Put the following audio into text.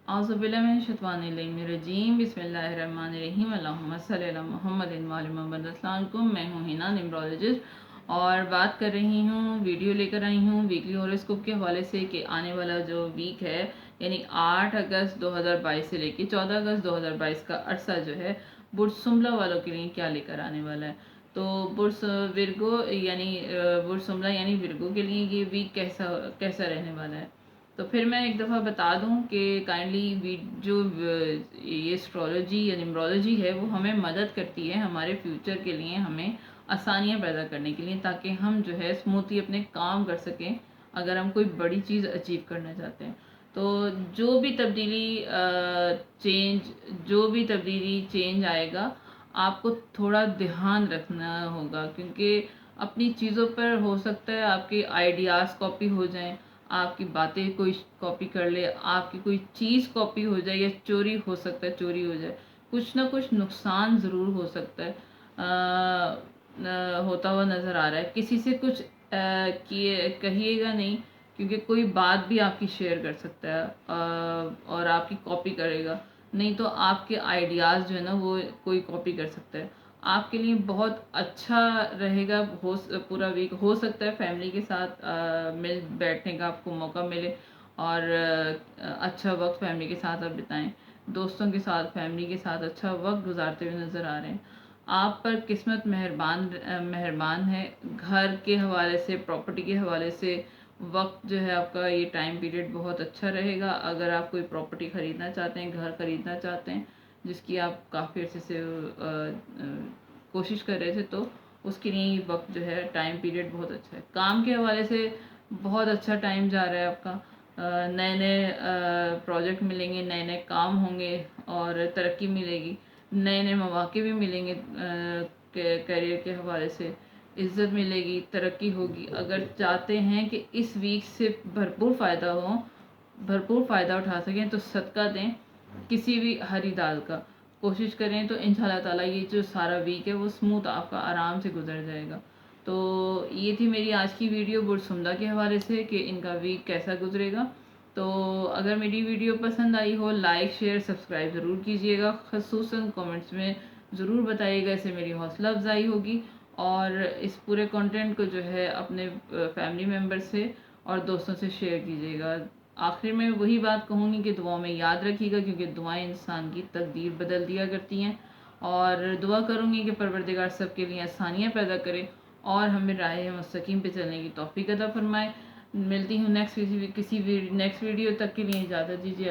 औज़ुबिल्लाहिमिनश्शैतानिर्रजीम बिस्मिल्लाहिर्रहमानिर्रहीम अल्लाहुम्मा सल्लि अला मुहम्मद व आलि मुहम्मद। अस्सलाम वालेकुम। मैं हूँ हिना न्यूमरोलॉजिस्ट और बात कर रही हूँ, वीडियो लेकर आई हूँ वीकली हॉरोस्कोप के हवाले से कि आने वाला जो वीक है यानी 8 अगस्त 2022 से लेकर 14 अगस्त 2022 का अरसा जो है बुर्ज सुमला वालों के लिए क्या लेकर आने वाला है। तो बुर्ज विर्गो यानी बुर्ज सुमला यानी विर्गो के लिए ये वीक कैसा कैसा रहने वाला है। तो फिर मैं एक दफ़ा बता दूं कि काइंडली जो ये एस्ट्रोलॉजी या न्यूमरोलॉजी है वो हमें मदद करती है हमारे फ्यूचर के लिए, हमें आसानियां पैदा करने के लिए, ताकि हम जो है स्मूथली अपने काम कर सकें अगर हम कोई बड़ी चीज़ अचीव करना चाहते हैं। तो जो भी तब्दीली चेंज आएगा आपको थोड़ा ध्यान रखना होगा, क्योंकि अपनी चीज़ों पर हो सकता है आपके आइडियाज़ कॉपी हो जाएं, आपकी बातें कोई कॉपी कर ले, आपकी कोई चीज़ कॉपी हो जाए या चोरी हो सकता है, चोरी हो जाए, कुछ ना कुछ नुकसान ज़रूर हो सकता है। होता हुआ नज़र आ रहा है। किसी से कुछ किए कहिएगा नहीं, क्योंकि कोई बात भी आपकी शेयर कर सकता है और आपकी कॉपी करेगा, नहीं तो आपके आइडियाज़ जो है ना वो कोई कॉपी कर सकता है। आपके लिए बहुत अच्छा रहेगा। पूरा वीक हो सकता है फैमिली के साथ मिल बैठने का आपको मौका मिले और अच्छा वक्त फैमिली के साथ आप बिताएं। दोस्तों के साथ, फैमिली के साथ अच्छा वक्त गुजारते हुए नज़र आ रहे हैं। आप पर किस्मत मेहरबान है। घर के हवाले से, प्रॉपर्टी के हवाले से वक्त जो है आपका ये टाइम पीरियड बहुत अच्छा रहेगा। अगर आप कोई प्रॉपर्टी ख़रीदना चाहते हैं, घर ख़रीदना चाहते हैं जिसकी आप काफ़ी अर्से से कोशिश कर रहे थे, तो उसके लिए ये वक्त जो है टाइम पीरियड बहुत अच्छा है। काम के हवाले से बहुत अच्छा टाइम जा रहा है आपका। नए नए प्रोजेक्ट मिलेंगे, नए नए काम होंगे और तरक्की मिलेगी, नए नए मौके भी मिलेंगे। करियर के हवाले से इज़्ज़त मिलेगी, तरक्की होगी। अगर चाहते हैं कि इस वीक से भरपूर फ़ायदा उठा सकें तो सदका दें किसी भी हरी दाल का। कोशिश करें तो इंशाल्लाह ताला ये जो सारा वीक है वो स्मूथ आपका आराम से गुजर जाएगा। तो ये थी मेरी आज की वीडियो बुर्ज सुमला के हवाले से कि इनका वीक कैसा गुजरेगा। तो अगर मेरी वीडियो पसंद आई हो, लाइक शेयर सब्सक्राइब ज़रूर कीजिएगा। ख़ुसूसन कमेंट्स में ज़रूर बताइएगा, इससे मेरी हौसला अफजाई होगी। और इस पूरे कंटेंट को जो है अपने फैमिली मेम्बर से और दोस्तों से शेयर कीजिएगा। आखिर में वही बात कहूँगी कि दुआ में याद रखिएगा, क्योंकि दुआएं इंसान की तकदीर बदल दिया करती हैं। और दुआ करूँगी कि परवरदिगार सबके लिए आसानियाँ पैदा करे और हमें राह मुस्तकीम पे चलने की तौफीक अता फरमाए। मिलती हूँ नेक्स्ट वीडियो तक के लिए इजाज़त दीजिए।